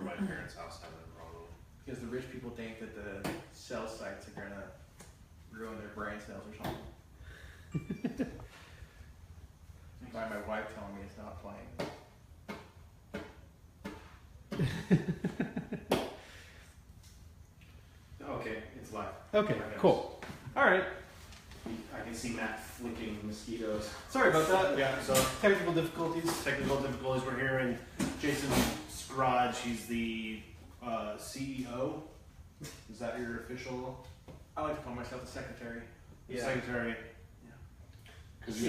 my parents' house having a problem. Because the rich people think that the cell sites are gonna ruin their brain cells or something. By my wife telling me it's not playing. Okay, it's live. Okay, cool. All right. I can see Matt flicking mosquitoes. Sorry about that. Yeah, so Technical difficulties. we're here in Jason's garage. He's the CEO. Is that your official? I like to call myself the secretary. Secretary. Because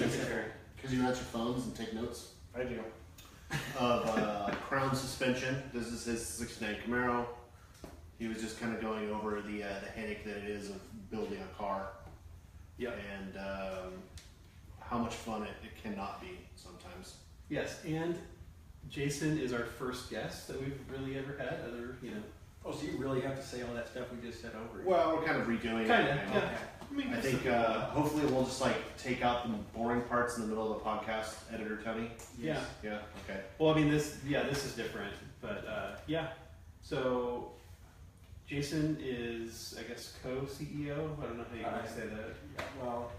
you answer phones and take notes. I do. Of Crown Suspension. This is his '69 Camaro. He was just kind of going over the headache that it is of building a car. Yeah. And how much fun it cannot be sometimes. Yes, and Jason is our first guest that we've really ever had. Oh, so you really have to say all that stuff we just said over? Well, we're kind of redoing Kinda, it. yeah. I think hopefully we'll just take out the boring parts in the middle of the podcast, editor Tony. Yeah. Yeah. Okay. Well, I mean, this is different, but yeah. So Jason is, I guess, co-CEO. I don't know how you want to say that.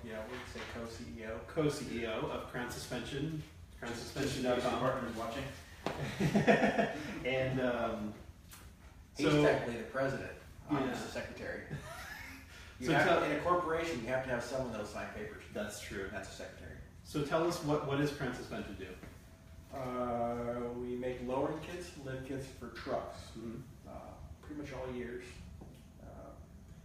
We'd say co-CEO. Co-CEO of Crown Suspension. CrownSuspension.com. Partners watching. And he's technically the president. I'm just the secretary. In a corporation, you have to have someone that'll sign papers. That's true. That's a secretary. So tell us, what does Crown Suspension do? We make lowering kits, lift kits for trucks. Mm-hmm. Pretty much all years.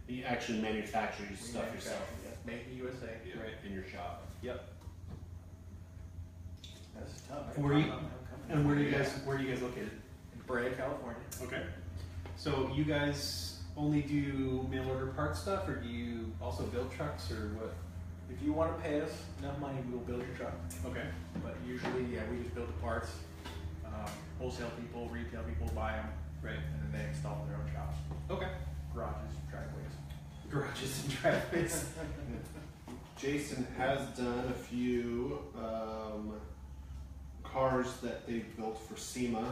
You actually manufacture your stuff yourself. Yes, made in the USA. Yeah, right in your shop. Yep. That's tough. And where are you guys located? In Brea, California. Okay. So you guys only do mail order parts stuff, or do you also build trucks, or what? If you want to pay us enough money, we will build your truck. Okay. But usually, we just build the parts. Wholesale people, retail people buy them. Right. And then they install in their own shops. Okay. Garages, driveways. Garages and driveways. Jason has done a few cars that they built for SEMA.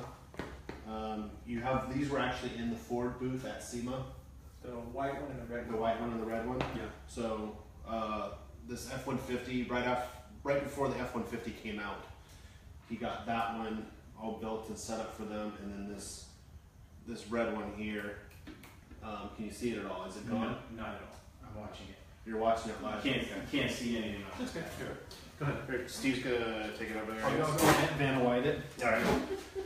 These were actually in the Ford booth at SEMA. The white one and the red one. The white one and the red one. Yeah. So this F-150, right before the F-150 came out, he got that one all built and set up for them, and then this red one here. Can you see it at all? Is it gone? No, not at all. I'm watching it. You're watching it live. You can't see anything. That's okay. Sure. Go ahead. Here, Steve's gonna take it over there. Van White it. All right.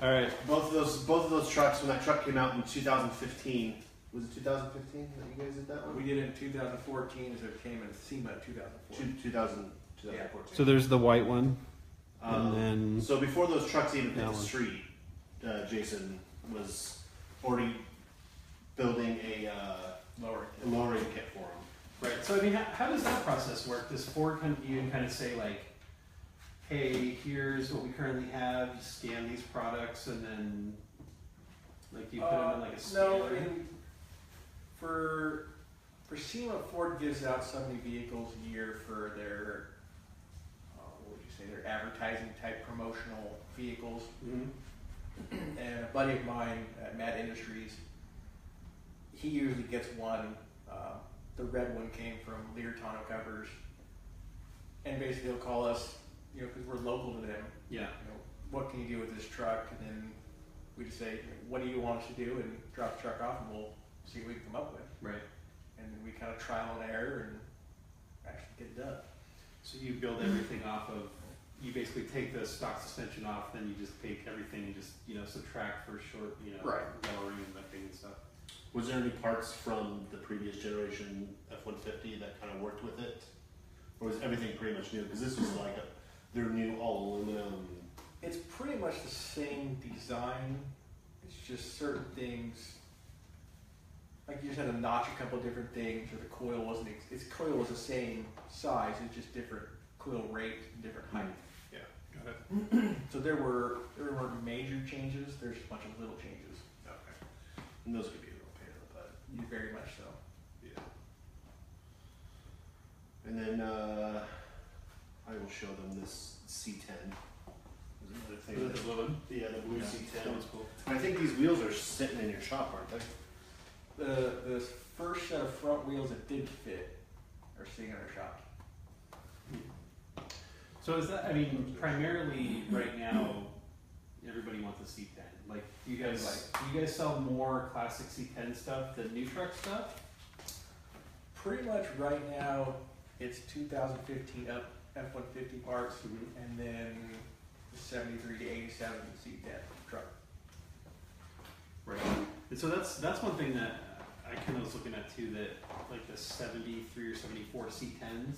All right. Both of those trucks, when that truck came out in 2015, was it 2015 that you guys did that one? We did it in 2014, so it came in SEMA in 2014. 2014. So there's the white one, and then so before those trucks even hit that the one. street, Jason was already building a lowering kit for them. right. So I mean, how does that process work? Does Ford come to you and kind of say like, "Hey, here's what we currently have. You scan these products, and then like you put them in like a scanner." No, I mean, for SEMA, Ford gives out so many vehicles a year for their their advertising type promotional vehicles. Mm-hmm. And a buddy of mine at Matt Industries, he usually gets one. The red one came from Lear tonneau covers, and basically he'll call us, because we're local to them. Yeah. What can you do with this truck? And then we just say, what do you want us to do? And drop the truck off, and we'll see what we can come up with. Right. And then we kind of trial and error and actually get it done. So you build everything off of. You basically take the stock suspension off, then you just take everything and just subtract for short, Right. lowering and lifting and stuff. Was there any parts from the previous generation F-150 that kind of worked with it, or was everything pretty much new? Because this was like their new all aluminum. It's pretty much the same design. It's just certain things. Like you just had to notch a couple of different things, or the coil wasn't. Its coil was the same size. It's just different coil rate and different height. Yeah. Got it. So there weren't major changes. There's a bunch of little changes. Okay. And those could be a real pain in the butt. Very much so. Yeah. And then I will show them this C10. another Was thing. it the blue one? Yeah, the blue Yeah, C10. that one's cool. I think these wheels are sitting in your shop, aren't they? The first set of front wheels that did fit are sitting in our shop. So is that, I mean, primarily right now, everybody wants a C10. Like, do you guys sell more classic C10 stuff than new truck stuff? Pretty much right now, it's 2015 up F-150 parts, and then the 73 to 87 C10 truck. Right. And so that's one thing that I kind of was looking at too, that like the 73 or 74 C10s,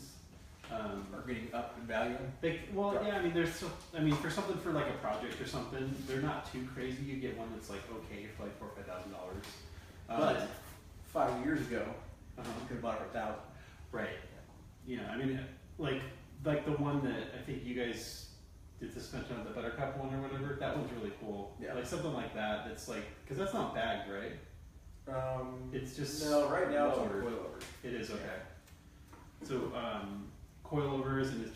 Are getting up in value. yeah, I mean, there's still, I mean, for something for like a project or something, they're not too crazy. You get one that's like okay for like $4,000 or $5,000. But 5 years ago, uh-huh. you could have bought it for $1,000. Right. Yeah, I mean, like the one that I think you guys did suspension on the Buttercup one or whatever. That one's really cool. Yeah. Like something like that. That's like, because that's not bagged, right? It's just no. Right now it's on lowered. coilovers. It is okay. So coilovers, and it's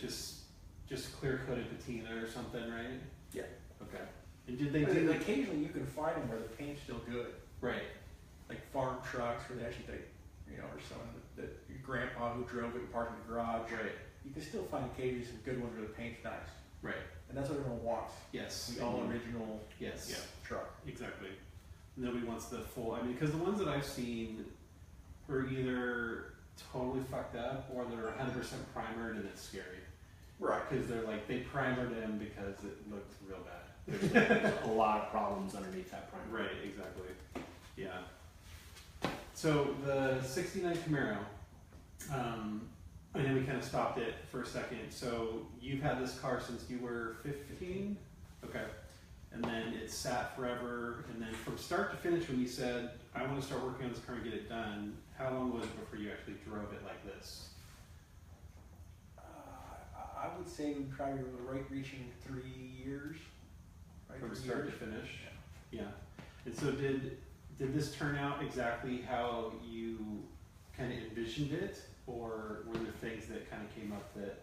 just clear coated patina or something, right? Yeah. Okay. And did they But do occasionally you can find them where the paint's still good, right? like farm trucks where they actually or someone that your grandpa who drove it and parked in the garage. Right. You can still find occasionally some good ones where the paint's nice, Right. and that's what everyone wants. Yes. The all original Yes. truck. Exactly. Nobody wants the full. I mean, because the ones that I've seen are either totally fucked up or they're 100% primered and it's scary. Right. Because they're like, they primered them because it looked real bad. There's a lot of problems underneath that primer. Right, exactly. Yeah. So the 69 Camaro, and then we kind of stopped it for a second. So you've had this car since you were 15? Okay. And then it sat forever. And then from start to finish, when you said, I want to start working on this car and get it done, how long was it before you actually drove it like this? I would say we probably were reaching 3 years. Right, From 3 start years. to finish? Yeah. And so did this turn out exactly how you kind of envisioned it? Or were there things that kind of came up that...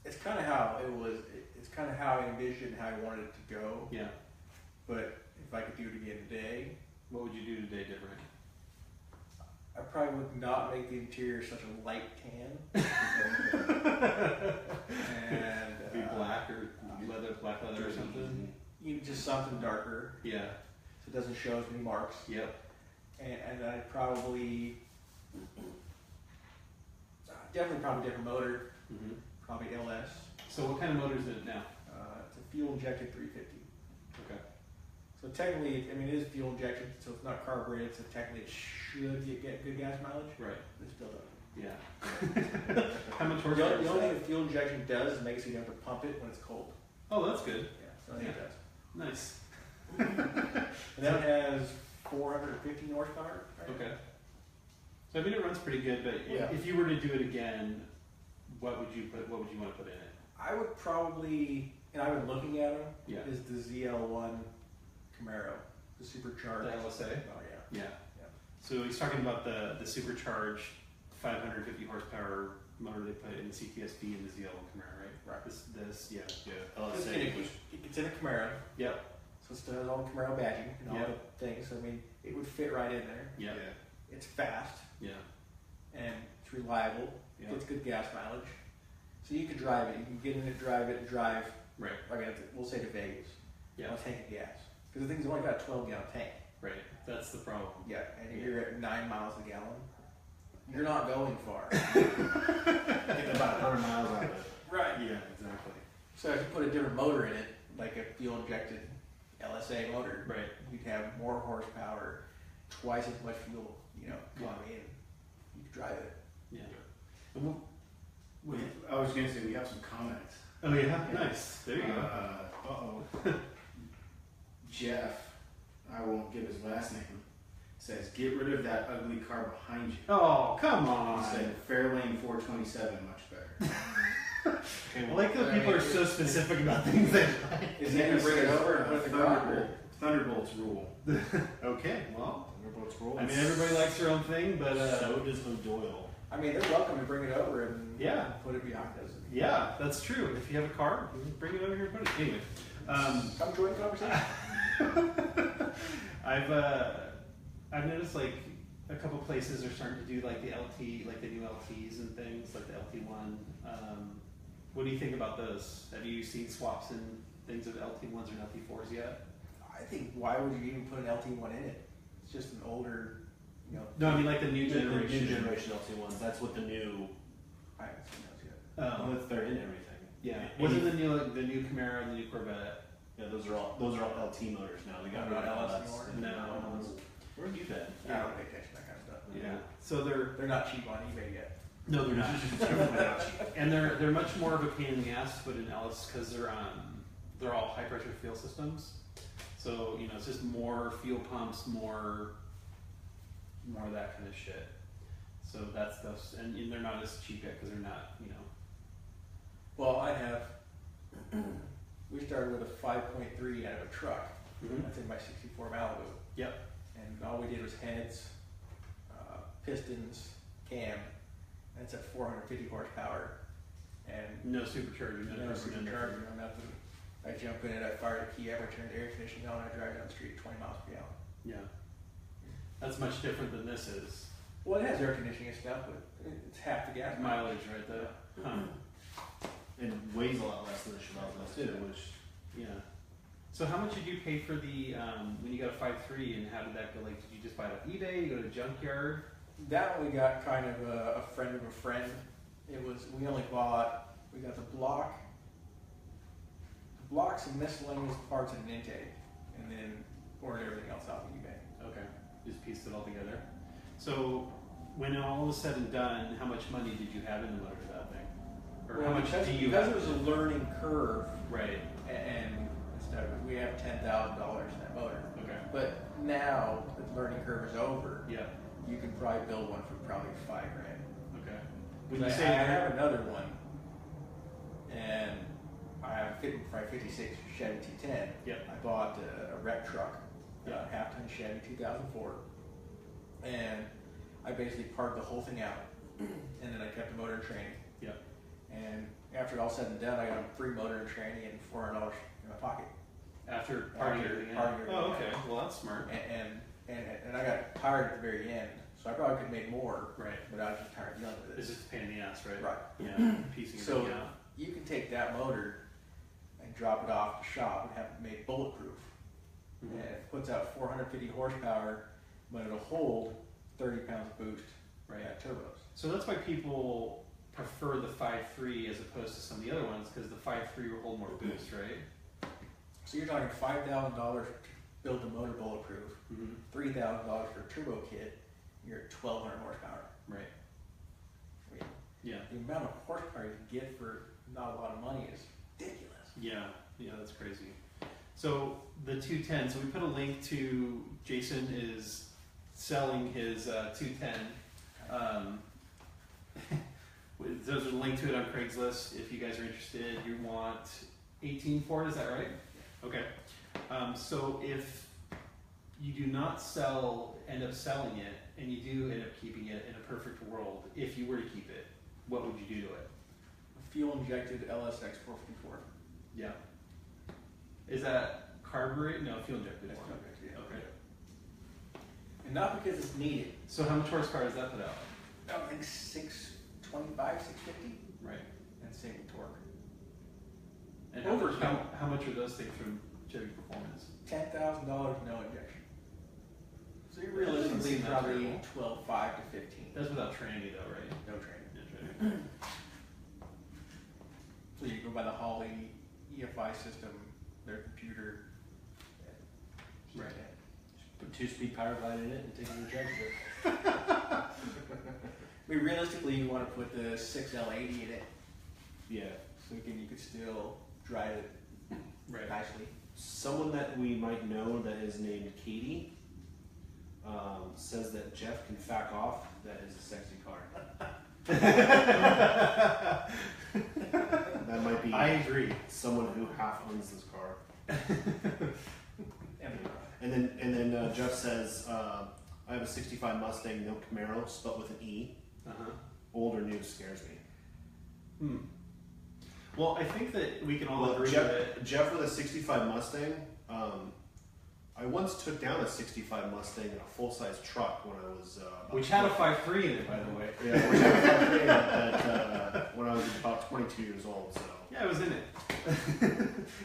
It's kind of how it was. It's kind of how I envisioned how I wanted it to go. Yeah. But if I could do it again today, What would you do today different? I probably would not make the interior such a light tan. And Be black or black leather or something? just something darker, Yeah. so it doesn't show as many marks. Yep. And I'd probably definitely different motor, Mm-hmm. probably LS. So what kind of motor is it now? It's a fuel injected 350. Okay. So technically, I mean, it is fuel injected, so it's not carbureted, so technically it should get good gas mileage. Right. It still doesn't. Yeah. How much The horsepower only is thing that? that fuel injection does is make it so you don't have to pump it when it's cold. Oh, that's good. Yeah, so I think it does. Nice. And then it has 415 horsepower. Right? Okay. So I mean, it runs pretty good, but Yeah. if you were to do it again, what would you want to put in it? I would probably, and I've been looking at them, Yeah. is the ZL1 Camaro, the supercharged. The LSA? Oh, yeah. Yeah. So he's talking about the supercharged 550 horsepower motor they put in the CTSV and the ZL Camaro, right? Right. This, yeah. It's in a Camaro, Yep. so it still has all the Camaro badging and all Yeah. the things. So, I mean, it would fit right in there. Yeah. It's fast Yeah. and it's reliable. Yeah. Gets good gas mileage. So you can drive it. You can get in it, drive it, and drive. Right. I mean, we'll say to Vegas. Yeah. On a tank of gas. Because the thing's only got a 12-gallon tank. Right. That's the problem. Yeah, and you're at 9 miles a gallon. You're not going far. Getting about 100 miles out of it. Right. Yeah. Exactly. So if you put a different motor in it, like a fuel-injected LSA motor, Right. you'd have more horsepower, twice as much fuel, come in. You could drive it. Yeah. And I was going to say we have some comments. oh yeah. Nice. There you go. Jeff, I won't give his last name, says, get rid of that ugly car behind you. Oh, come He on. said, Fairlane 427, much better. I like that people are so specific about things they like. Is he going to bring it over and put it in the garage? Thunderbolts rule. Okay, well, Thunderbolts roll. I mean, everybody likes their own thing, but So does O'Doyle. I I mean, they're welcome to bring it over and Yeah. put it behind us. Yeah, that's true. If you have a car, bring it over here and put it. Anyway, Come join the conversation. I've noticed like a couple places are starting to do like the LT, like the new LTs and things, like the LT1. What do you think about those? Have you seen swaps and things of LT1s or LT4s yet? I think, why would you even put an LT1 in it? It's just an older, you know. No, I mean like the new The generation. new generation LT ones. That's what the new. I haven't seen those yet. With they're in everything. Yeah. Wasn't the new Camaro and the new Corvette? Yeah, those are all LT motors now. They got Not rid of LS LS. anymore? No. Where have you been? I don't pay attention to that kind of stuff. Yeah. So They're not cheap on eBay yet. no, they're not. And they're much more of a pain in the ass to put in Ellis because they're all high pressure fuel systems. So you know it's just more fuel pumps, more of that kind of shit. So that's those, and they're not as cheap yet because they're not, you know. Well, I have. We started with a 5.3 out of a truck. Mhm. That's in my '64 Malibu. Yep. And all we did was heads, pistons, cam. That's at 450 horsepower. And No supercharger, no no turbo, supercharger, no nothing. I jump in it, I fire the key, I turn the air conditioning on, I drive down the street at 20 miles per gallon. Yeah. That's much different than this is. Well, it has air conditioning and stuff, but it's half the gas Mileage, right? The And weighs a lot less than the Chevelle does too, which. Yeah. So how much did you pay for the when you got a 5.3, and how did that go? Like, did you just buy it off eBay? You go to junkyard? That one we got kind of a friend of a friend. It was, we got the blocks and miscellaneous parts and an intake, and then ordered everything else off of eBay. Okay. Just pieced it all together. So when all was said and done, how much money did you have in the motor for that thing? Or Well, how much because, do you because have? it was a learning curve, Right. and instead of, we have $10,000 in that motor. Okay. But now that the learning curve is over, Yeah. you can probably build one for probably $5,000. Okay. When When you I say have another one, and I have a 56 Chevy T10. Yep. I bought a wreck truck, Yeah. half-ton Chevy 2004, and I basically parted the whole thing out, and then I kept the motor in training. Yep. And after all said and done, I got a free motor in training and $400 in my pocket. after parting After everything parting out? everything Oh, out. okay. Well, that's smart. And I got tired at the very end, so I probably could have made more, Right. but I was just tired of dealing with It's it. just a pain in the ass, right? Right. Yeah. Piecing So- everything out. You can take that motor and drop it off the shop and have it made bulletproof. Mhm. And it puts out 450 horsepower, but it'll hold 30 pounds of boost Right. at turbos. So that's why people prefer the 5.3 as opposed to some of the other ones, because the 5.3 will hold more boost, right? So you're talking $5,000 to build the motor bulletproof, Mm-hmm. $3,000 for a turbo kit, you're at 1,200 horsepower. Right. I mean, Yeah. the amount of horsepower you can get for not a lot of money is ridiculous. Yeah. Yeah, that's crazy. So the 210. So we put a link to Jason is selling his 210. There's a link to it on Craigslist if you guys are interested. You want 18 for it, is that right? Okay. So if you do not end up selling it, and you do end up keeping it in a perfect world, if you were to keep it, what would you do to it? Fuel injected LSX 454. Yeah. Is that carbureted? No, fuel injected. That's one. not good, yeah. Okay. And not because it's needed. So how much horsepower does that put out? I think 625, 650, Right. and same torque. And Over how much are those things from Chevy Performance? $10,000 no injection. So you're That doesn't realistically seem that probably terrible. 12.5 to 15. That's without tranny though, right? No training. Yeah, tranny. So you go by the Holly EFI system, their computer. and Right. Put 2-speed power glide in it and take it to the junkyard. I mean, realistically, you want to put the 6L80 in it, Yeah. so you could still drive it Right. nicely. Someone that we might know that is named Katie says that Jeff can fack off. That is a sexy car. That might be I agree. someone who half owns this car. And then Jeff says, I have a '65 Mustang, no Camaro, spelled with an E. Uh-huh. old or new scares me. Well, I think that we can all Well, agree that Jeff with a 65 Mustang, I once took down a 65 Mustang in a full-size truck when I was which had a 5.3 in it, by the way. yeah, which had a 5.3 in it when I was about 22 years old. So Yeah, I was in it,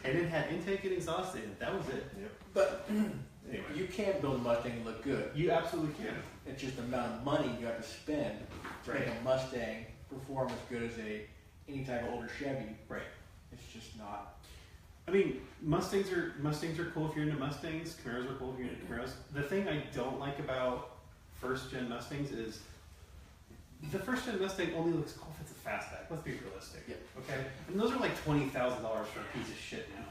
and it had intake and exhaust in it. That was it. yep. But Anyway, you can build a Mustang and look good. You absolutely can. It's just the amount of money you have to spend to make a Mustang perform as good as any type of older Chevy. Right. It's just not. I mean, Mustangs are cool if you're into Mustangs. Camaros are cool if you're into Camaros. The thing I don't like about first gen Mustangs is the first gen Mustang only looks cool if it's a fastback. Let's be realistic. Yeah. Okay. And those are like $20,000 for a piece of shit now.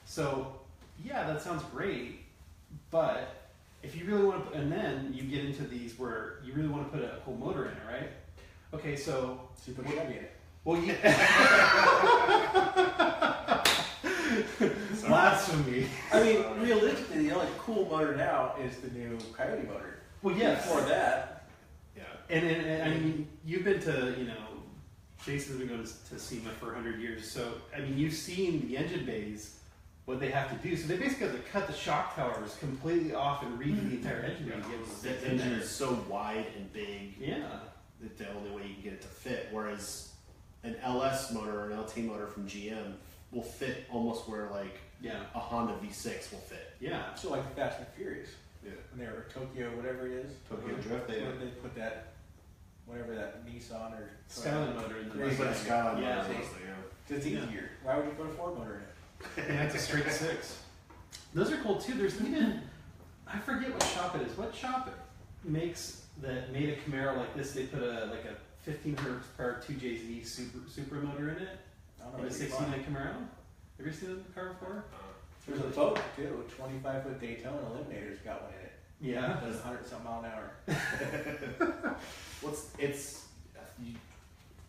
So yeah, that sounds great, but if you really want to, and then you get into these where you really want to put a cool motor in it, right? Okay, so So you put Chevy in it. well, blasphemy. I mean, realistically, the only cool motor now is the new Coyote motor. Well, yes. Before that, yeah. And I mean, you've been to, Jason's been going to SEMA for 100 years, so I mean, you've seen the engine bays, what they have to do. So they basically have to cut the shock towers completely off and redo the entire engine bay to get able to fit The in engine there. is so wide and big. Yeah. That the only way you can get it to fit. Whereas an LS motor or an LT motor from GM will fit almost where like Yeah. a Honda V6 will fit. Yeah. so like the Fast and Furious, Yeah. when they were Tokyo, whatever it is. Tokyo Drift, they put that, whatever that Nissan or Skyline motor in the They put a Mustang. Skyline Yeah. motor mostly, yeah. It's easier. Why would you put a Ford motor in it? Yeah, it's a straight 6. Those are cool too. There's even, I forget what shop it is. What shop made a Camaro like this? They put a 1500 horsepower 2JZ super motor in it. I don't know. In a It'd be 69 fun. Camaro. Have you seen the car before? There's a boat too. A 25-foot Daytona Eliminator's got one in it. Yeah. It does 100 something mile an hour. Well, it's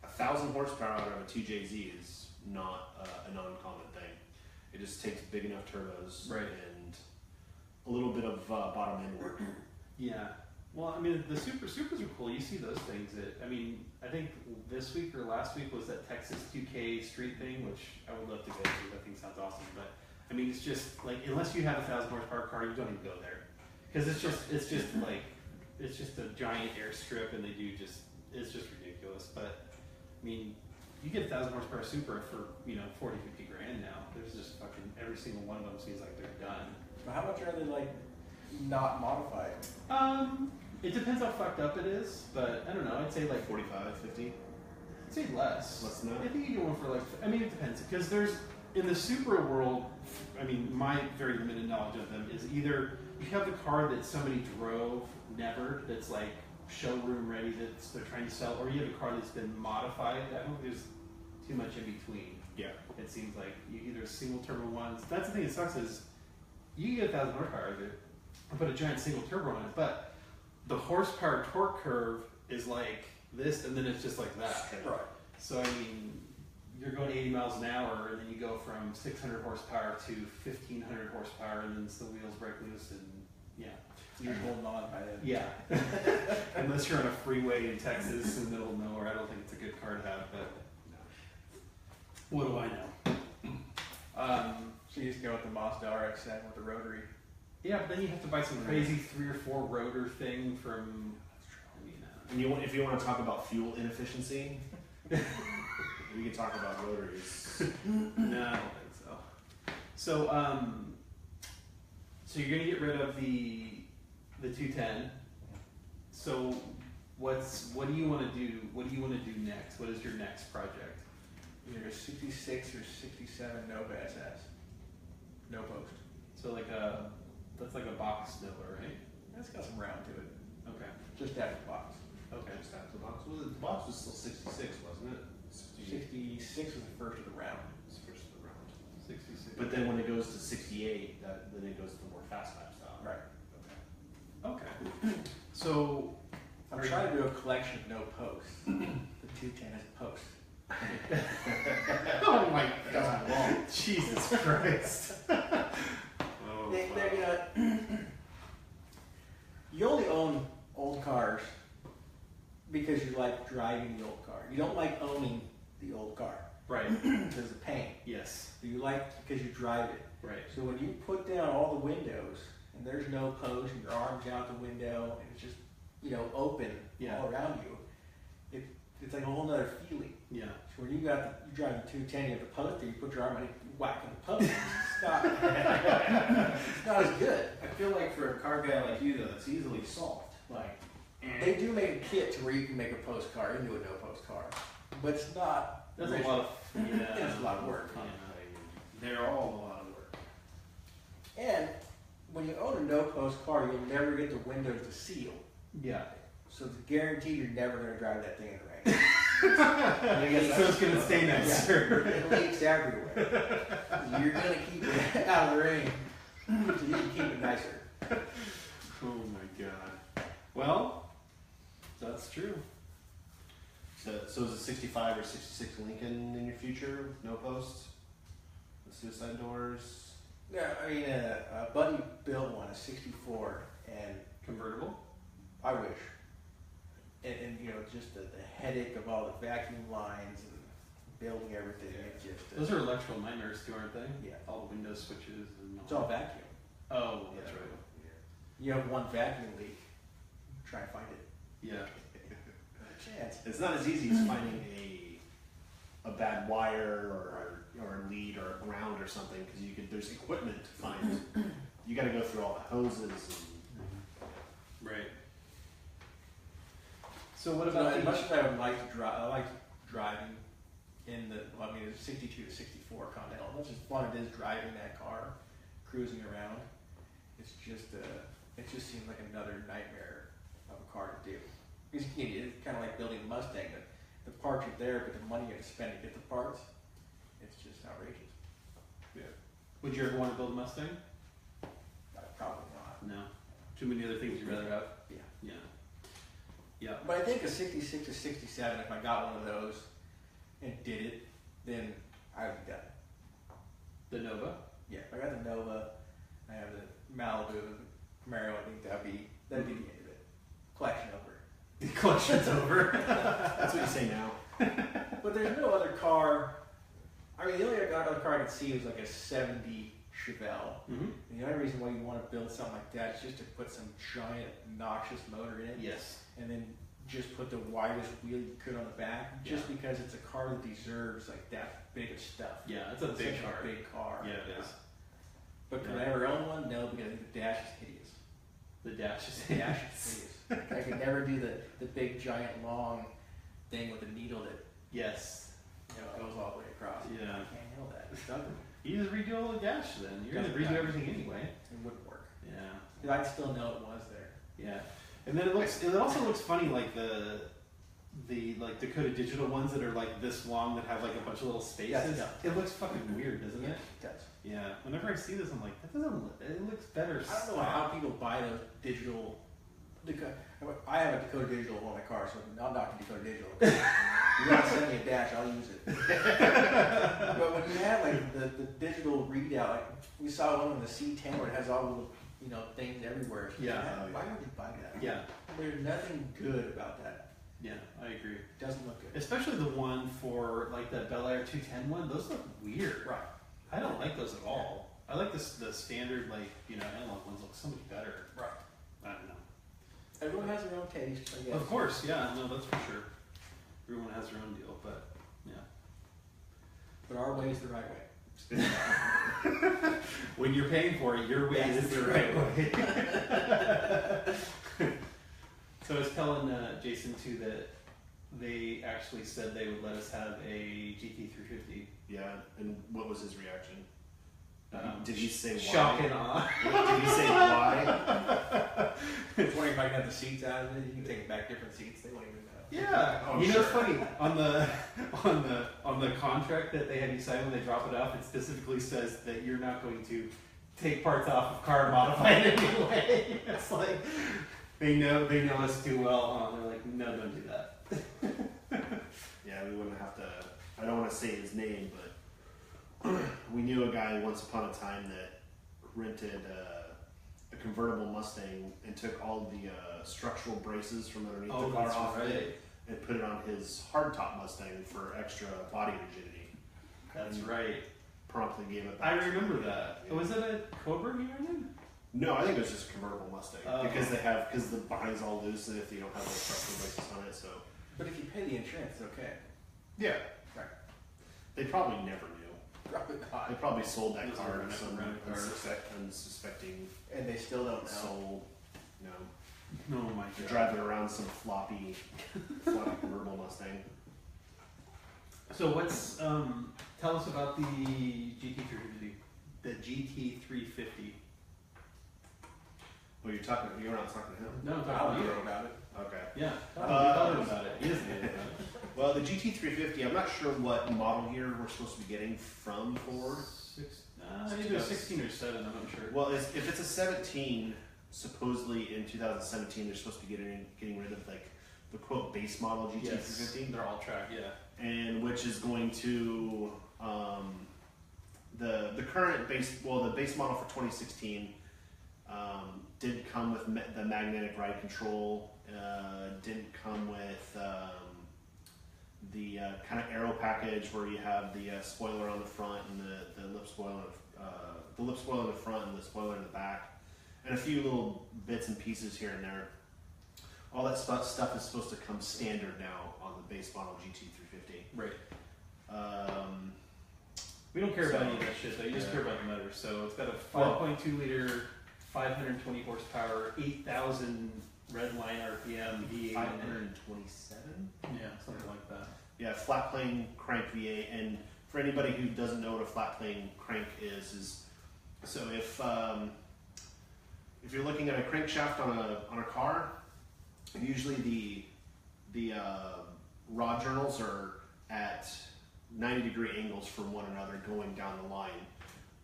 1,000 horsepower out of a 2JZ is not a non-common thing. It just takes big enough turbos Right. and a little bit of bottom end work. Yeah. Well, I mean, the supers are cool. You see those things. I think this week or last week was that Texas 2K street thing, which I would love to go to. That thing sounds awesome. But I mean, it's just like unless you have a 1,000 horsepower car, you don't even go there because it's just a giant airstrip, and it's just ridiculous. But I mean, you get a 1,000 horsepower super for 40, 50 grand now. There's just fucking every single one of them seems like they're done. But how much are they like not modified? It depends how fucked up it is, but I don't know. I'd say like 45, 50? I'd say less. Less than that? I think you get one for it depends because there's in the Supra world. I mean, my very limited knowledge of them is either you have the car that somebody drove, never, that's like showroom ready, that they're trying to sell, or you have a car that's been modified. I don't think there's too much in between. Yeah. It seems like you either single turbo ones. That's the thing that sucks is you get 1,000 horsepower of it and put a giant single turbo on it, but the horsepower torque curve is like this, and then it's just like that. Right. So I mean, you're going 80 miles an hour, and then you go from 600 horsepower to 1,500 horsepower, and then the wheels break loose, and yeah. You're holding on by then. Yeah. Unless you're on a freeway in Texas in the middle of nowhere, I don't think it's a good car to have, but what do I know? So you just go with the Mazda RX-7 with the rotary. Yeah, but then you have to buy some crazy 3 or 4 rotor thing from, And if you want to talk about fuel inefficiency, we can talk about rotaries. No, I don't think so. So you're gonna get rid of the 210. So what do you want to do? What do you want to do next? What is your next project? Either a 66 or 67 Nova SS. No post. So that's like a box Nova, right? It's got some round to it. Okay. Just after the box. Okay. Just after the box. Well, the box was still 66, wasn't it? 66 was the first of the round. It's the first of the round. 66. But then when it goes to 68, then it goes to the more fastback style. Right. Okay. So I'm trying to do a collection of no posts. The 210 has a post. oh my God! Jesus Christ! You only own old cars because you like driving the old car. You don't like owning the old car. Right. Because of the pain. Yes. You like because you drive it. Right. So when you put down all the windows and there's no post and your arms out the window and it's just, open all around you, it's like a whole nother feeling. Yeah. So when you drive the 210, you have the post there, you put your arm on it, you whack on the post. It's not as good. I feel like for a car guy like you though, it's easily solved. Like They do make a kit to where you can make a post car into a no post car, but it's not. That's a lot of. Yeah. It's a lot of work. Yeah. they're all a lot of work. And when you own a no post car, you'll never get the windows to seal. Yeah. So it's guaranteed you're never going to drive that thing in the rain. So it's going to stay nice. It leaks everywhere. You're going to keep it out of the rain, so you can keep it nicer. Oh my god. Well, that's true. So is it 65 or 66 Lincoln in your future? No posts? The suicide doors? Yeah, I mean, a buddy built one, a 64, and Convertible? I wish. And just the headache of all the vacuum lines and building everything. It just, Those are electrical nightmares too, aren't they? Yeah. All the window switches and it's all vacuum. Oh, that's right. You have one vacuum leak. Try and find it. Yeah. Not a chance. It's not as easy as finding a bad wire or a lead or a ground or something because there's equipment to find. You got to go through all the hoses and. Right. So what As about much as I would like to drive, I like driving in it's 62 to 64 Continental. As much as fun it is driving that car, cruising around, it just seems like another nightmare of a car to do. Because it's kind of like building a Mustang. The parts are there, but the money you have to spend to get the parts, it's just outrageous. Yeah. Would you ever want to build a Mustang? Probably not. No. Too many other things you'd rather have? Yeah. Yeah. Yeah. But I think a 66 or 67, if I got one of those and did it, then I would be done. The Nova? Yeah, if I got the Nova, I have the Malibu, the Camaro, I think that'd be the end of it. Collection over. The collection's over. That's what you say now. But there's no other car. I mean, the only other car I could see was like a 70 Chevelle. Mm-hmm. And the only reason why you want to build something like that is just to put some giant, noxious motor in it. Yes. And then just put the widest wheel you could on the back, just because it's a car that deserves like that big of stuff. Yeah, it's a big such car. A big car. Yeah, it is. But could I ever own one? No, because I think the dash is hideous. The dash is The dash is hideous. I could never do the big, giant, long thing with the needle that goes all the way across. Yeah. I can't handle that. It's ugly. You just redo all the dash then. You're going to redo everything anyway. It wouldn't work. Yeah. Because I'd still know it was there. Yeah. And then it also looks funny like the like Dakota Digital ones that are like this long that have like a bunch of little spaces. Yeah. It looks fucking weird, doesn't it? It does. Yeah. Whenever I see this, I'm like, that doesn't. It looks better. I don't know how people buy those digital. I have a Dakota Digital on my car, so I'm not Dakota Digital. You want to send me a dash, I'll use it. But when you have like the digital readout, like we saw one in the C10 where it has all the little, things everywhere. Yeah. Why would you buy that? Yeah. There's nothing good about that. Yeah, I agree. It doesn't look good. Especially the one for like the Bel Air 210 one. Those look weird. Right. I don't like those at all. I like the standard analog ones look so much better. Right. I don't know. Everyone has their own taste, I guess. Of course, yeah, no, that's for sure. Everyone has their own deal, but yeah. But our way is the right way. When you're paying for it, your way is the right way. So I was telling Jason too that they actually said they would let us have a GT350. Yeah, and what was his reaction? Did he say why? Shock and awe. Did he say why? I was wondering if I can have the seats out of it. You can take it back different seats. They won't even know. Yeah, Oh, you know sure. it's funny on the contract that they have you sign when they drop it off. It specifically says that you're not going to take parts off of car and modify it anyway. It's like they know us too well. They're like, no, don't do that. Yeah, we wouldn't have to. I don't want to say his name, but we knew a guy once upon a time that rented a convertible Mustang and took all the structural braces from underneath Oh, the car that's off right. it and put it on his hardtop Mustang for extra body rigidity. That's And right. Promptly gave it I back. remember that. Yeah. Was it a Cobra you ran in? No, I think it was just a convertible Mustang Oh. because the behind's all loose and if you don't have those structural braces on it, so But if you pay the insurance, it's okay. yeah, Right. they probably never knew. Probably They not. probably sold that Those car are to some rental cars. unsuspecting And they still don't know. soul. No, Oh my they're god. driving around some floppy convertible Mustang. So what's tell us about the GT350. The GT350. Oh, you're not talking to him? No, I'm I talking don't about know you. about it. Okay. Yeah. Uh, Tell him about it. He doesn't know about it. Well, the GT350, I'm not sure what model year we're supposed to be getting from Ford. Either 16 or 7, I'm not sure. Well, if it's a 17, supposedly in 2017 they're supposed to be getting rid of like the quote base model GT350, Yes, they're all track, yeah. and which is going to the current base. Well, the base model for 2016 did come with the magnetic ride control. Didn't come with the kind of aero package where you have the spoiler on the front and the lip spoiler, the lip spoiler in the front and the spoiler in the back, and a few little bits and pieces here and there. All that stuff is supposed to come standard now on the base model GT350. Right. We don't care about any of that shit though, you just Yeah. care about the motor. So it's got a 5.2 liter, 520 horsepower, 8,000 red line RPM V8. 527. Yeah, something like that. Yeah, flat plane crank V8. And for anybody who doesn't know what a flat plane crank is so if you're looking at a crankshaft on a car, usually the rod journals are at 90-degree angles from one another going down the line.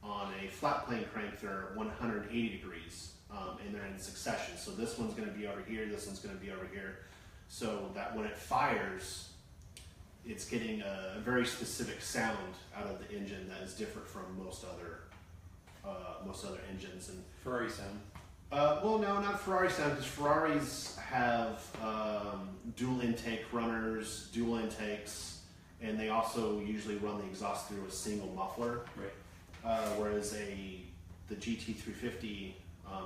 On a flat plane crank, they're 180 degrees, and they're in succession. So this one's going to be over here, this one's going to be over here, so that when it fires, it's getting a very specific sound out of the engine that is different from most other engines. And Ferrari sound. well, no, not Ferrari sound, because Ferraris have dual intake runners, dual intakes, and they also usually run the exhaust through a single muffler. Right. Whereas the GT350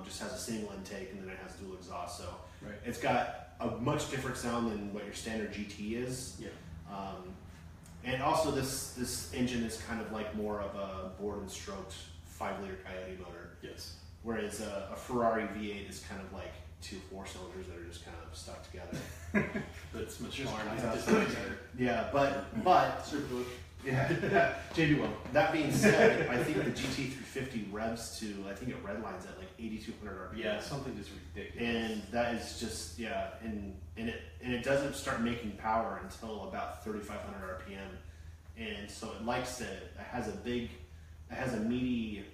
just has a single intake and then it has dual exhaust. So Right. it's got a much different sound than what your standard GT is. Yeah. And also this engine is kind of like more of a bored and stroked 5-liter Coyote motor. Yes. Whereas a Ferrari V8 is kind of like 2 4-cylinders that are just kind of stuck together. That's much Just smaller. kind It's of just stuck together. Yeah, but Super. yeah. JB1. That being said, I think the GT350 revs to, I think it redlines at like 8,200 RPM. Yeah, something just ridiculous. And that is just, yeah, and it doesn't start making power until about 3,500 RPM. And so it has a meaty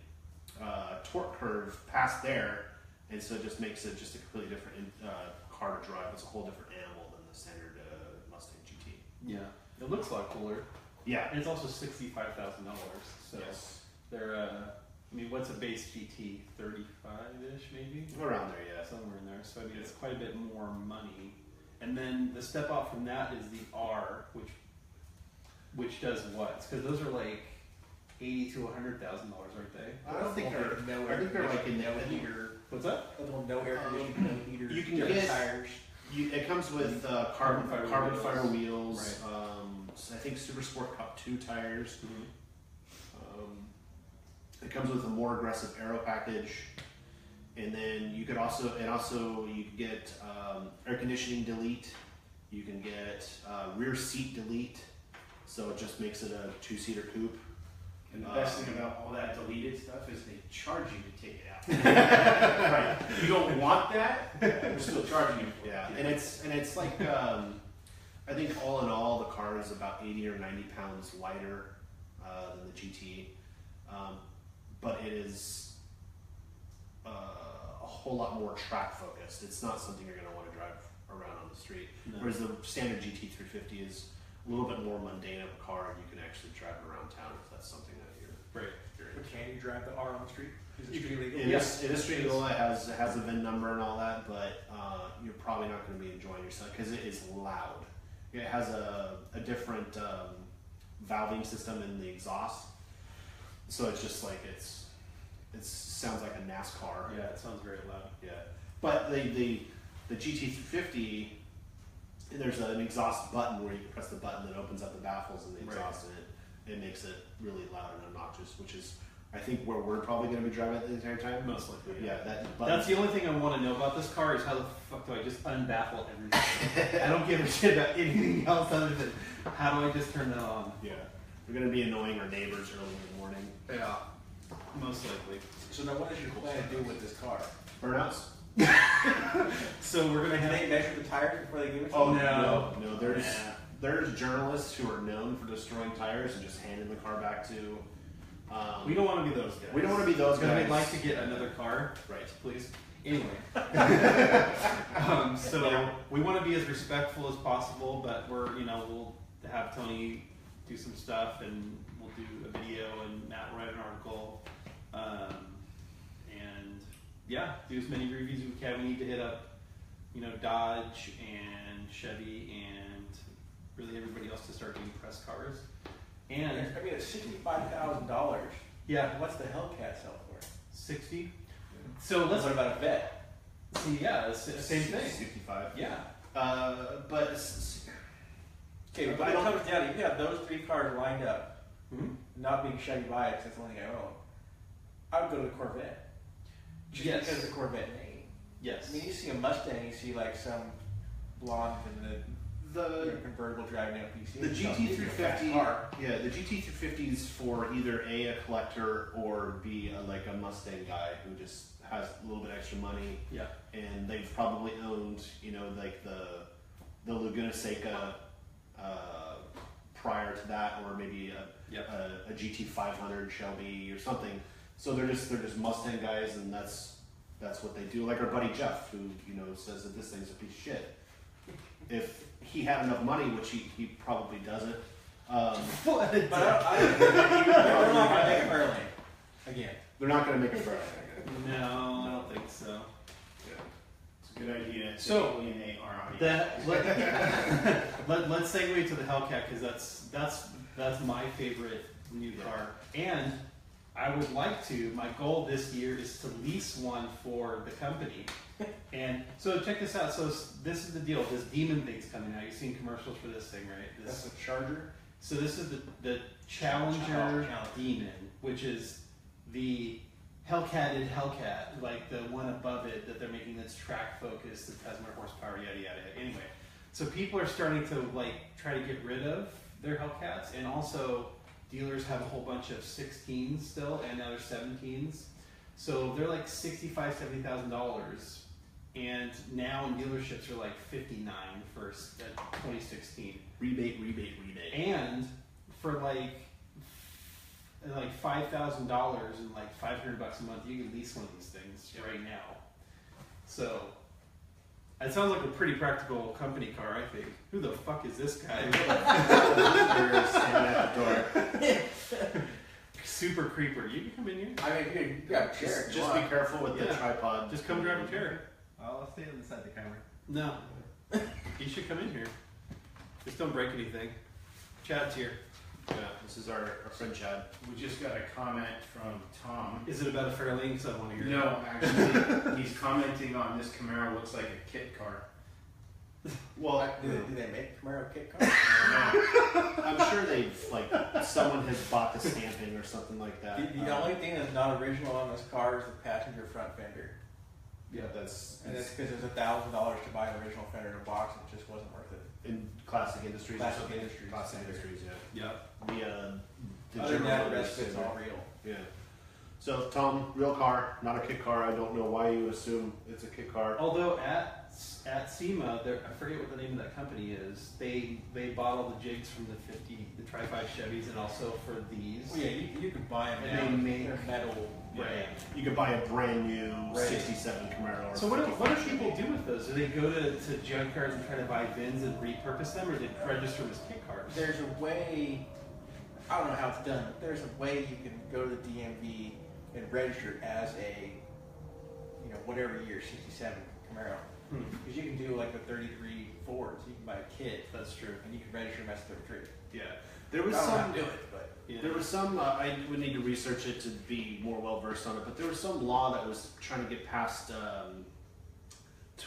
torque curve past there, and so it just makes it just a completely different car to drive. It's a whole different animal than the standard Mustang GT. Yeah. It looks a lot cooler. Yeah. And it's also $65,000. So Yes. they're, I mean, what's a base GT? 35-ish maybe? Around there, yeah. Somewhere in there. So I mean, it's quite a bit more money. And then the step up from that is the R, which does what? Because those are like $80,000 to $100,000, aren't they? I don't think they're. No I think they're like in no the heater. What's that? No air conditioning, no heater. You can no get- tires. It comes with Carbon fiber fiber wheels. wheels. So I think Super Sport Cup 2 tires. It comes with a more aggressive aero package, and then you could also you could get air conditioning delete. You can get rear seat delete, so it just makes it a 2-seater coupe. And the best thing about all that deleted stuff is they charge you to take it out. Right. You don't want that, they're still charging you for Yeah, it. and it's like I think all in all the car is about 80 or 90 pounds lighter than the GT, but it is a whole lot more track focused. It's not something you're going to want to drive around on the street. No. Whereas the standard GT350 is a little bit more mundane of a car, and you can actually drive it around town if that's something that you're Right. into. But can you drive the R on the street? Is it street legal? It is street legal. It has a VIN number and all that, but you're probably not going to be enjoying yourself because it is loud. It has a different valving system in the exhaust, so it's just like it sounds like a NASCAR. Yeah, it sounds very loud. Yeah, but the GT350, there's an exhaust button where you can press the button that opens up the baffles and the exhaust, and it makes it really loud and obnoxious, which is, I think, where we're probably going to be driving it the entire time. Most likely. Yeah, That's the only thing I want to know about this car is how the fuck do I just unbaffle everything? I don't give a shit about anything else other than how do I just turn that on? Yeah, we're going to be annoying our neighbors early in the morning. Yeah, most likely. So now what is your plan to do with this car? Burnouts? So we're gonna Can have. they measure the tires before they give it to Oh you? no! There's journalists who are known for destroying tires and just handing the car back to. We don't want to be those guys. We don't want to be those Because guys. we'd like to get another car, Right. please. Anyway, so we want to be as respectful as possible, but we'll have Tony do some stuff, and we'll do a video, and Matt will write an article, and yeah, do as many reviews as we can. We need to hit up, Dodge and Chevy and really everybody else to start doing press cars. And I mean, it's $65,000. yeah, What's the Hellcat sell for? 60. So let's What about a vet? see. Yeah, it's the same thing. 65. Yeah. But Okay, I but it don't- comes down, you have those three cars lined up, Mhm. not being Chevy bikes, that's the only thing I own. I would go to the Corvette. Just Yes. because of the Corvette name. Yes. I mean, you see a Mustang, you see like some blonde in the convertible driving down PC. the GT350, car. yeah, the GT350 is for either a collector or B like a Mustang guy who just has a little bit extra money, Yeah. and they've probably owned, like the Laguna Seca prior to that, or maybe a GT500 Shelby or something. So they're just Mustang guys, and that's what they do. Like our buddy Jeff, who says that this thing's a piece of shit. If he had enough money, which he probably doesn't. But they're not going to make it early. Again. They're not going to make it forever. No, I don't think so. It's a good idea. So, in our audience. Let's segue to the Hellcat, because that's my favorite new car, and I would like to. My goal this year is to lease one for the company. And so check this out. So this is the deal. This Demon thing's coming out. You've seen commercials for this thing, right? That's a Charger. So this is the Challenger Challenger. Demon, which is the Hellcat, like the one above it that they're making that's track focused, that has more horsepower, yada yada. Anyway, so people are starting to try to get rid of their Hellcats, and also dealers have a whole bunch of 16s still, and now there's 17s. So they're like $65,000, $70,000, and now in dealerships are like $59,000 for 2016. Rebate. And for like $5,000 and like $500 a month, you can lease one of these things right now. So it sounds like a pretty practical company car, I think. Who the fuck is this guy? They're standing at the door. Super creeper. You can come in here. I mean, you got a chair. Just be careful with the Yeah. tripod. Just come drive a chair. I'll stay inside the camera. No. You should come in here. Just don't break anything. Chad's here. Yeah, this is our friend Chad. We just got a comment from Tom. Is it about a Fairlane? Because I want to hear it. No, actually, he's commenting on this Camaro looks like a kit car. Well, Do they make Camaro kit cars? No. I'm sure they've someone has bought the stamping or something like that. The only thing that's not original on this car is the passenger front fender. Yeah, that's And that's because there's $1,000 to buy an original fender in a box, and it just wasn't worth it. in classic industries. or Classic something. Industries. Classic industries. Yeah. Yeah. The Other than that, the General rest of it's Motors, all real. Yeah. So Tom, real car, not a kit car. I don't know why you assume it's a kit car. Although at SEMA, I forget what the name of that company is. They bought all the jigs from the Tri-5 Chevys, and also for these. Well, yeah, you could buy them And now. they make- They're metal. Right. You could buy a brand new Right. '67 Camaro. Or So what do 55 people Chevy. do with those? Do they go to junkyards and try to buy bins and repurpose them, or do they register them as kit cars? There's a way, I don't know how it's done, but there's a way you can go to the DMV and registered as a, whatever year, 67 Camaro. Because you can do like the 33 Fords. You can buy a kit. That's true. And you can register them as 33. Yeah, there was I don't know how some. to do it, but Yeah. There was some. I would need to research it to be more well versed on it. But there was some law that was trying to get passed to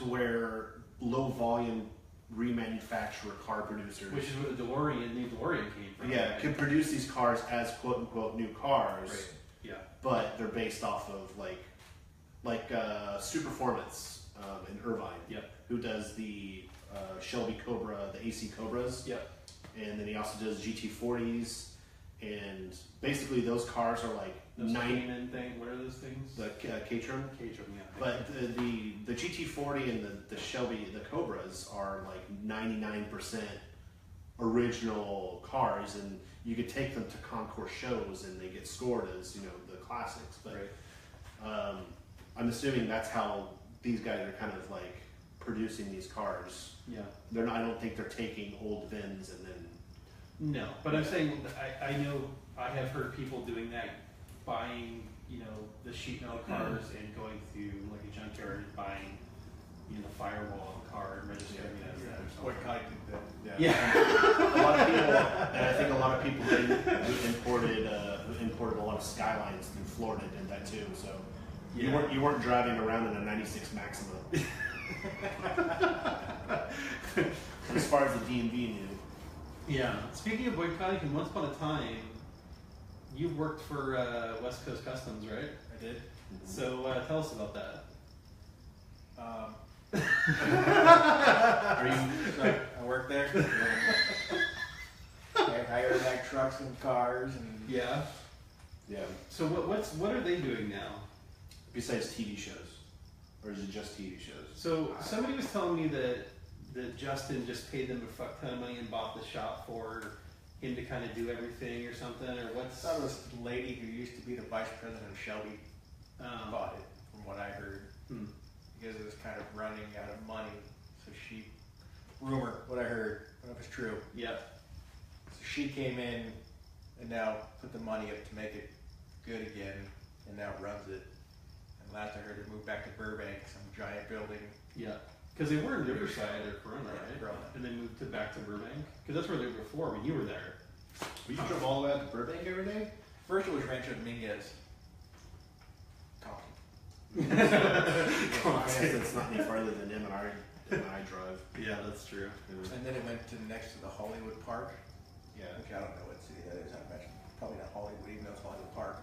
where low volume remanufacturer car producers, Which is where the new DeLorean came from. yeah, could produce these cars as quote unquote new cars. Right. Yeah. But they're based off of like Superformance in Irvine. Yep. Who does the Shelby Cobra, the AC Cobras. Yep. And then he also does GT40s, and basically those cars are like Those Cayman thing. What are those things? the K-Tron. K-Tron, yeah. But the GT40 and the Shelby, the Cobras are like 99% original cars, and you could take them to concourse shows and they get scored as the classics. But Right. I'm assuming that's how these guys are kind of like producing these cars. Yeah. They're not. I don't think they're taking old VINs and then. No, but I'm saying I know I have heard people doing that, buying the sheet metal cars and going through like a junkyard and buying Firewall car and registering it as that or something. what kind did that? Yeah. A lot of people, and I think a lot of people who imported a lot of Skylines through Florida did that too. So Yeah. you weren't driving around in a '96 Maxima. As far as the DMV knew. Yeah. Speaking of boycotting, once upon a time, you worked for West Coast Customs, right? I did. So tell us about that. Are you? So I worked there. I airbag trucks and cars and Yeah. Yeah. So what are they doing now? Besides TV shows, or is it just TV shows? So somebody was telling me that Justin just paid them a fuck ton of money and bought the shop for him to kind of do everything or something, or I what's? thought this lady who used to be the vice president of Shelby bought it, from what I heard, because it was kind of running out of money. So what I heard, I don't know if it's true. Yep. So she came in and now put the money up to make it good again, and now runs it. And last I heard, it moved back to Burbank, some giant building. Yeah. Because they were in Riverside or Corona, Yeah, right? Corona. And they moved back to Burbank. Because that's where they were before when you were there. But you drove all the way out to Burbank every day? First it was Rancho Dominguez. I guess it's not any farther than him and I drive. Yeah, that's true. And then it went to next to the Hollywood Park, Yeah. which I don't know what city that is. I imagine probably not Hollywood, even though it's Hollywood Park.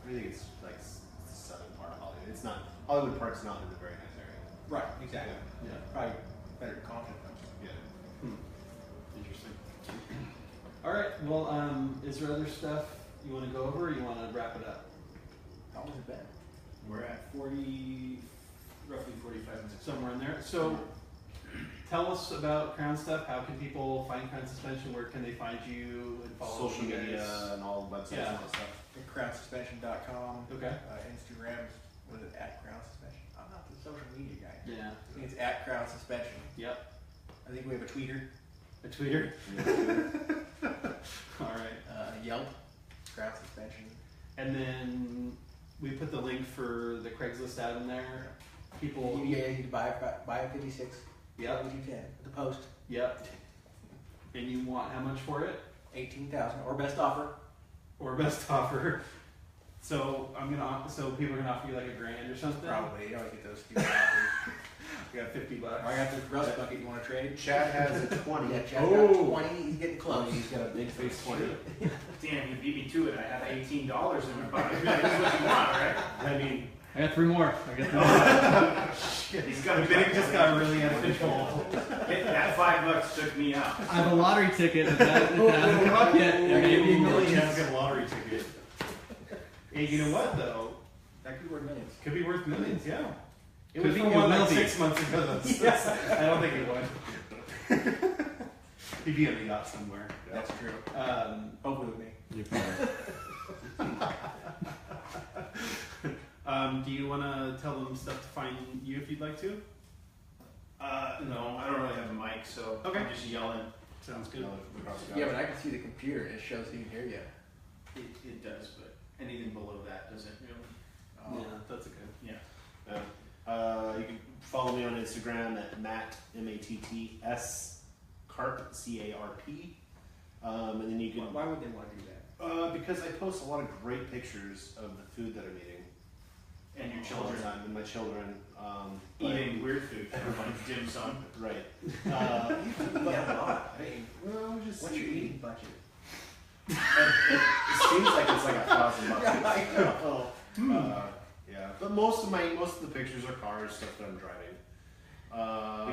I think it's like southern part of Hollywood. It's not Hollywood Park's not in a very nice area. Right, exactly. Yeah. Probably better than Compton. Yeah. Interesting. All right. Well, is there other stuff you want to go over, or you want to wrap it up? How long has it been? We're at roughly 45 minutes. Somewhere in there. So, tell us about Crown stuff. How can people find Crown Suspension? Where can they find you and follow Social you guys? media and all the websites Yeah. and all that stuff. Crownsuspension.com. Okay. Instagram, what is it, @CrownSuspension? I'm not the social media guy. Yeah. I think it's @CrownSuspension. Yep. I think we have a tweeter, A Twitter. All right. Yelp, Crown Suspension. And then we put the link for the Craigslist ad in there. People. Yeah, you can buy a 56. Yep. 210 at the post. Yep. And you want how much for it? 18,000 or best offer. Or best offer. So so people are gonna offer you like $1,000 or something. Probably. You always get those stupid offers. I got $50. I got this rust bucket. You want to trade? Chad has a 20. Yeah, Chad's Oh. got 20. He's getting close. He's got a big face 20. Damn, you beat me to it. I have $18 in my pocket. That's what you want, right? I mean, I got 3 more. I got 3 more. He's got The bidding just got really out of control. That $5 took me out. I have a lottery ticket. If that hasn't come up yet, there may be millions. Chad's got a lottery ticket. Hey, you know what though? That could be worth millions. Could be worth millions, yeah. It Could was be, from it one will like be. 6 months ago. I don't think it would. He'd be on a yacht somewhere. That's true. Hopefully with me. Do you want to tell them stuff to find you if you'd like to? No, I don't really have a mic, so Okay. I'm just yelling. Sounds good. Yeah, but I can see the computer and it shows he can hear you. It does, but anything below that doesn't really. Yeah, that's a good. You can follow me on Instagram at Matt MATTS Carp CARP. And then you can. Why would they want to do that? Because I post a lot of great pictures of the food that I'm eating. And your All the children time, and my children. eating weird food, like dim sum. Right. Yeah, a lot. I mean, Well, just what's your eating budget? it seems like it's like $1,000. Yeah, I know. Yeah, but most of the pictures are cars, stuff that I'm driving.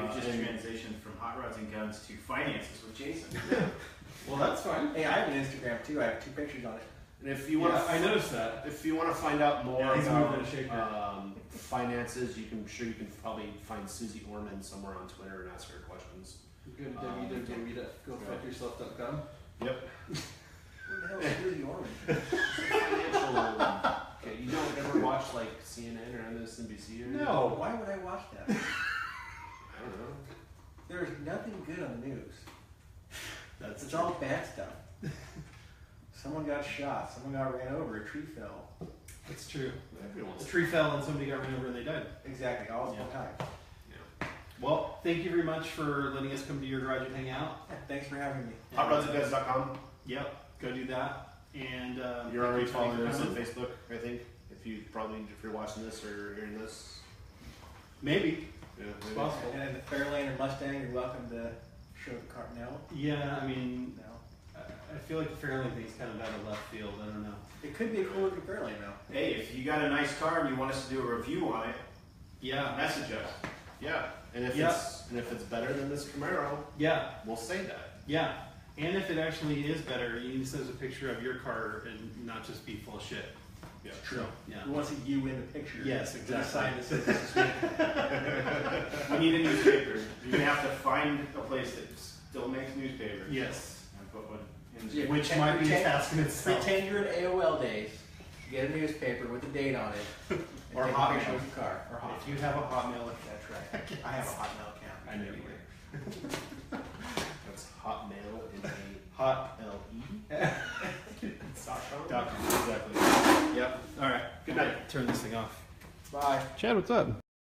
We've just and- transitioned from hot rods and guns to finances with Jason. Well, that's fine. Hey, I have an Instagram too. I have 2 pictures on it. And if you want Yeah, I noticed that. if you want to find out more Yeah, he's about moving a shaker. finances, you can probably find Susie Orman somewhere on Twitter and ask her questions. Go to www.gofuckyourself.com. Yep. Who the hell is Susie Orman? Financial. Okay, you don't ever watch like CNN or MSNBC or anything? No, why would I watch that? I don't know. There's nothing good on the news. That's It's all bad stuff. Someone got shot. Someone got ran over. A tree fell. It's true. Everyone's A tree fell and somebody got run over and they died. Exactly. All the Yeah. time. Well, thank you very much for letting us come to your garage and hang out. Yeah, thanks for having me. hotrodsandguns.com. Yep, go do that. And You're already thank you following for us on coming. Facebook, I think. If you're watching this or hearing this. Maybe. Yeah, It's maybe. possible. And the Fairlander Mustang, you're welcome to show the car. No, Yeah, I mean, no. I feel like the Fairlane thing's kind of out of left field. I don't know. It could be a cool looking Fairlane though. Hey, if you got a nice car and you want us to do a review on it, Yeah, message us. Yeah. And if Yeah. it's better than this Camaro, yeah, we'll say that. yeah. And if it actually is better, you need to send us a picture of your car and not just be full of shit. Yeah. True. Yeah. We want to see you in the picture. Yes, With a exactly. sign that says this is me. We need a newspaper. You're gonna have to find a place that still makes newspapers. Yes. And put one in Yeah. Which might be a Pretend- task in itself. Pretend you're in AOL days. Get a newspaper with a date on it. And Or take a Hotmail. picture of your car. Or hot. If you have a Hotmail account. That's right. I have a Hotmail account. I know you do. That's Hotmail in a Hot L-E. Exactly. Yep. All right. Good night. Turn this thing off. Bye. Chad, what's up?